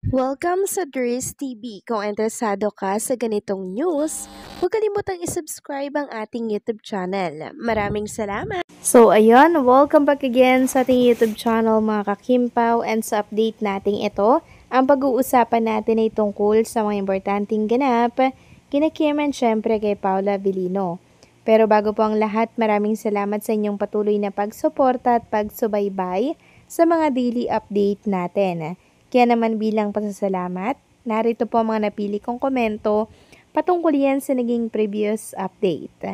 Welcome sa Dries TV. Kung interesado ka sa ganitong news, huwag kalimutang isubscribe ang ating YouTube channel. Maraming salamat! So ayun, welcome back again sa ating YouTube channel mga kakimpaw, and sa update natin ito, ang pag-uusapan natin ay tungkol sa mga importanteng ganap kina Kim and syempre kay Paula Avellino. Pero bago po ang lahat, maraming salamat sa inyong patuloy na pagsuporta at pagsubaybay sa mga daily update natin. Kaya naman bilang pasasalamat, narito po ang mga napili kong komento patungkol yan sa naging previous update.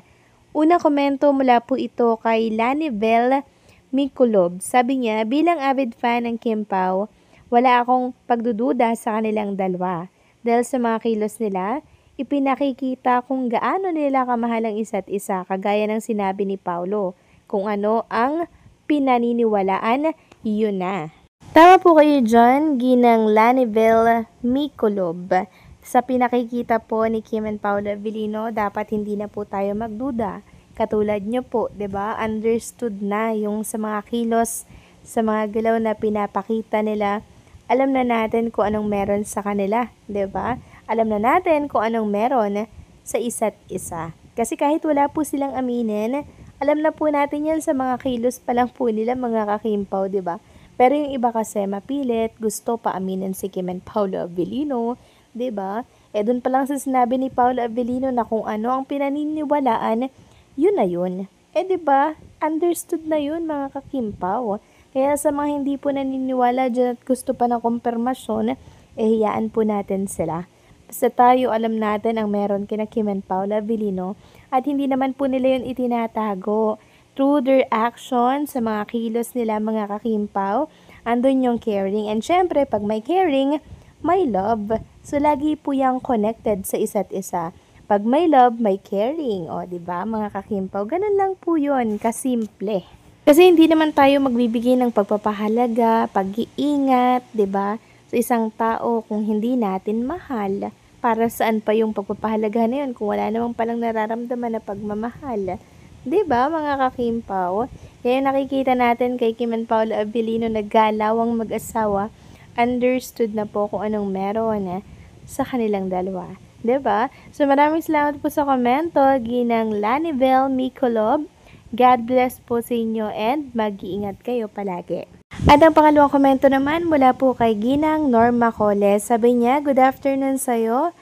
Una komento mula po ito kay Lanivel Mikulov. Sabi niya, bilang avid fan ng Kim Pao, wala akong pagdududa sa kanilang dalawa. Dahil sa mga kilos nila, ipinakikita kung gaano nila kamahal ang isa't isa, kagaya ng sinabi ni Paulo. Kung ano ang pinaniniwalaan, yun na. Tama po kayo dyan, Ginang Lanivel Mikulov. Sa pinakikita po ni Kim and Paula Avellino, dapat hindi na po tayo magduda. Katulad nyo po, 'di ba? Understood na yung sa mga kilos, sa mga galaw na pinapakita nila. Alam na natin kung anong meron sa kanila, 'di ba? Alam na natin kung anong meron sa isa't isa. Kasi kahit wala po silang aminin, alam na po natin yan sa mga kilos pa lang po nila, mga kakimpaw, 'di ba? Pero yung iba kasi mapilit, gusto pa aminin si Kim and Paula Avellino, 'di ba? Doon pa lang sa sinabi ni Paula Avellino na kung ano ang pinaniniwalaan, yun na yun. 'Di ba? Understood na yun, mga kakimpaw. Kaya sa mga hindi po naniniwala dyan at gusto pa ng kumpirmasyon, hiyaan po natin sila. Basta tayo alam natin ang meron kina Kim and Paula Avellino at hindi naman po nila yun itinatago. Through their action, sa mga kilos nila, mga kakimpaw, andun yung caring. And syempre, pag may caring, may love. So, lagi po yung connected sa isa't isa. Pag may love, may caring. O, diba, mga kakimpaw? Ganun lang po yun, kasimple. Kasi hindi naman tayo magbibigay ng pagpapahalaga, pag-iingat, diba, sa isang tao kung hindi natin mahal. Para saan pa yung pagpapahalaga na yun kung wala namang palang nararamdaman na pagmamahal? 'Di ba, mga kakimpaw? Kaya nakikita natin kay Kim and Paula Avellino naggalawang mag-asawa, understood na po kung anong meron sa kanilang dalawa. 'Di ba? So maraming salamat po sa komento, Ginang Lanivel Mikulov. God bless po sa inyo and mag-iingat kayo palagi. At ang pangalawang komento naman mula po kay Ginang Norma Cole. Sabi niya, good afternoon sa'yo.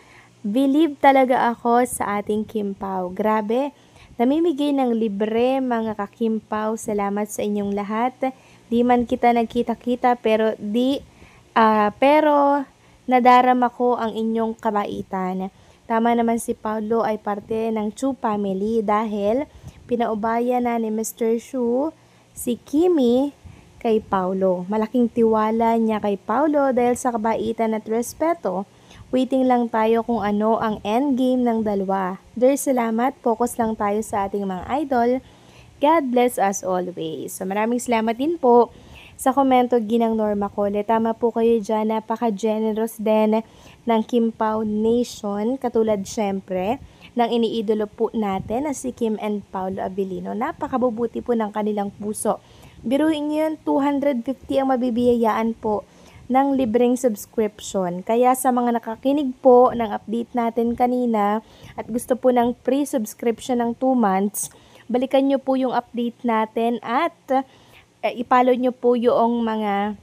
Believe talaga ako sa ating Kim Pao. Grabe. Namimigay ng libre, mga kakimpaw. Salamat sa inyong lahat. Di man kita nagkita-kita pero nadarama ko ang inyong kabaitan. Tama naman si Paulo ay parte ng Chu family dahil pinaubaya na ni Mr. Chu si Kimi kay Paulo. Malaking tiwala niya kay Paulo dahil sa kabaitan at respeto. Waiting lang tayo kung ano ang endgame ng dalawa. Salamat, focus lang tayo sa ating mga idol. God bless us always. So maraming salamat din po sa komento, Ginang Norma Cole. Tama po kayo dyan, napaka-generous din ng Kim Pao Nation. Katulad syempre ng iniidolo po natin na si Kim and Paula Avellino. Napakabubuti po ng kanilang puso. Biruin nyo yun, 250 ang mabibiyayaan po ng libreng subscription. Kaya sa mga nakakinig po ng update natin kanina at gusto po ng free subscription ng 2 months, balikan nyo po yung update natin at ipollow nyo po yung mga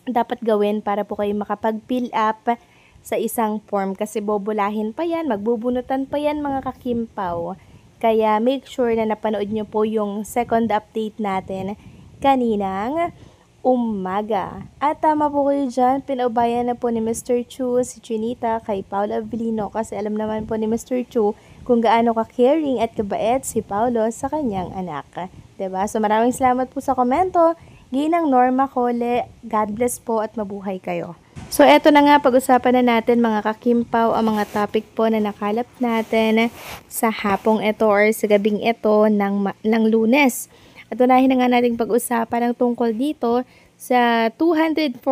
dapat gawin para po kayo makapag-fill up sa isang form. Kasi bobolahin pa yan, magbubunutan pa yan, mga kakimpaw. Kaya make sure na napanood nyo po yung second update natin kaninang umaga. At tama po kayo dyan, pinaubayan na po ni Mr. Chu si Chinita kay Paula Avellino kasi alam naman po ni Mr. Chu kung gaano ka-caring at kabait si Paulo sa kanyang anak. 'Di ba? So maraming salamat po sa komento. Ginang Norma Cole, God bless po at mabuhay kayo. So eto na nga, pag-usapan na natin mga kakimpaw ang mga topic po na nakalap natin sa hapong ito or sa gabing ito ng Lunes. At unahin na nga natin pag-usapan ang tungkol dito sa 240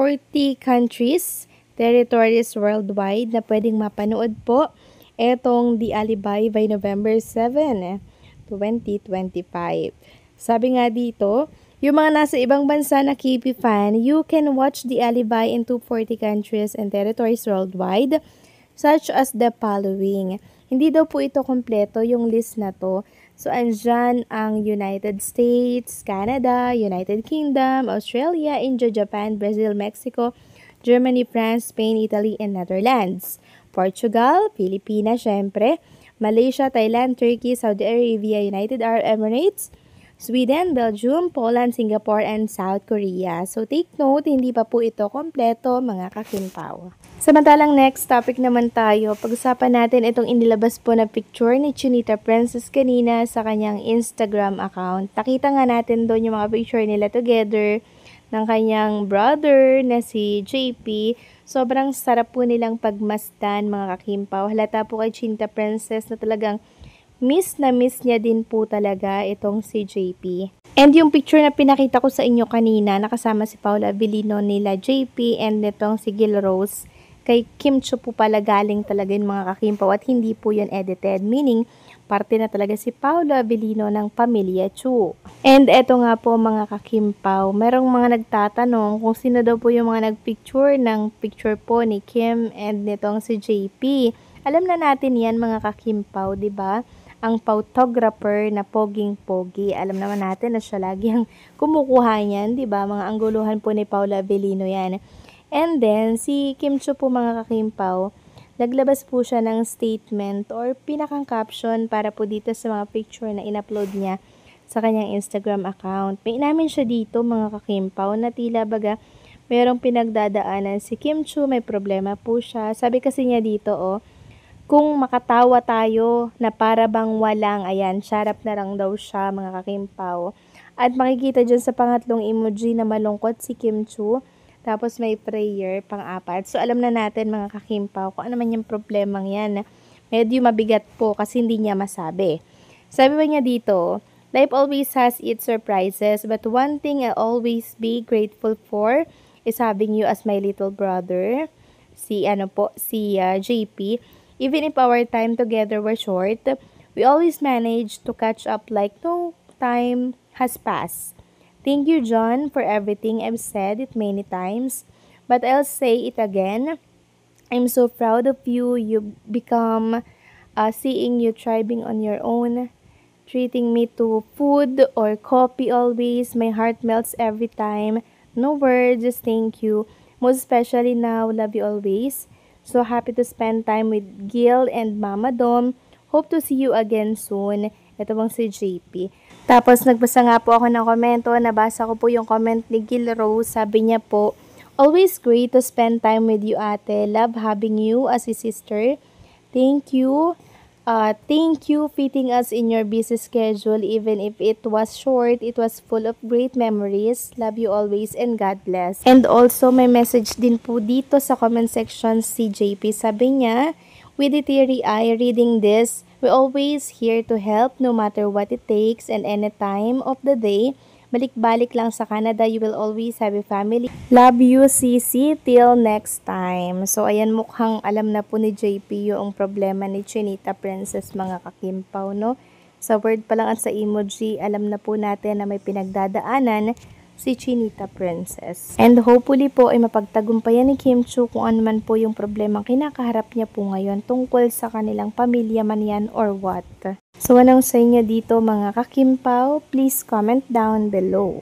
countries, territories worldwide na pwedeng mapanood po etong The Alibay by November 7, 2025. Sabi nga dito, Yung mga nasa ibang bansa na KP fan, you can watch the Alibay in 240 countries and territories worldwide, such as the following. Hindi daw po ito kompleto yung list na to. So, andyan ang United States, Canada, United Kingdom, Australia, India, Japan, Brazil, Mexico, Germany, France, Spain, Italy, and Netherlands. Portugal, Pilipinas, syempre, Malaysia, Thailand, Turkey, Saudi Arabia, United Arab Emirates, Sweden, Belgium, Poland, Singapore, and South Korea. So take note, hindi pa po ito kompleto mga kakimpaw. Samantalang next topic naman tayo, pag-usapan natin itong inilabas po na picture ni Chinita Princess kanina sa kanyang Instagram account. Nakita nga natin doon yung mga picture nila together ng kanyang brother na si JP. Sobrang sarap po nilang pagmasdan mga kakimpaw. Halata po kay Chinita Princess na talagang miss na miss niya din po talaga itong si JP. And yung picture na pinakita ko sa inyo kanina, nakasama si Paula Avellino nila JP and nitong si Gil Rose. Kay Kim Chiu po pala galing talaga yung mga kakimpaw at hindi po yun edited. Meaning, parte na talaga si Paula Avellino ng pamilya Chiu. And eto nga po mga kakimpaw, merong mga nagtatanong kung sino daw po yung mga nagpicture ng picture po ni Kim and nitong si JP. Alam na natin yan mga kakimpaw, di ba? Ang photographer na poging-pogi. Alam naman natin na siya lagi ang kumukuha niyan, di ba? Mga angguluhan po ni Paula Avellino yan. And then, si Kim Chiu po mga kakimpaw, naglabas po siya ng statement or pinakang caption para po dito sa mga picture na in-upload niya sa kanyang Instagram account. May inamin siya dito mga kakimpaw na tila baga merong pinagdadaanan si Kim Chiu, may problema po siya. Sabi kasi niya dito, kung makatawa tayo na para bang walang, ayan, syarap na lang daw siya mga kakimpaw. At makikita dyan sa pangatlong emoji na malungkot si Kim Chiu. Tapos may prayer, pang-apat. So alam na natin mga kakimpaw kung ano man yung problemang yan. Medyo mabigat po kasi hindi niya masabi. Sabi ba niya dito, life always has its surprises, but one thing I'll always be grateful for is having you as my little brother. Si JP. Even if our time together was short, we always managed to catch up like no time has passed. Thank you, John, for everything. I've said it many times, but I'll say it again. I'm so proud of you. You've become seeing you thriving on your own, treating me to food or coffee always. My heart melts every time. No words, just thank you. Most especially now, love you always. So happy to spend time with Gil and Mama Dom. Hope to see you again soon. Ito bang si JP. Tapos nagbasa nga po ako ng komento. Nabasa ko po yung comment ni Gil Rose. Sabi niya po, always great to spend time with you ate. Love having you as a sister. Thank you. Thank you fitting us in your busy schedule. Even if it was short, it was full of great memories. Love you always and God bless. And also, may message din po dito sa comment section si JP. Sabi niya, with a teary eye reading this, we're always here to help no matter what it takes and any time of the day. Balik-balik lang sa Canada, you will always have a family. Love you, Sisi. Till next time. So, ayan, mukhang alam na po ni JP yung problema ni Chinita Princess, mga kakimpaw, no? Sa word pa lang at sa emoji, alam na po natin na may pinagdadaanan si Chinita Princess. And hopefully po ay mapagtagumpayan ni Kim Chiu kung ano man po yung problemang kinakaharap niya po ngayon tungkol sa kanilang pamilya man yan or what. So anong sa inyo dito mga kakimpaw? Please comment down below.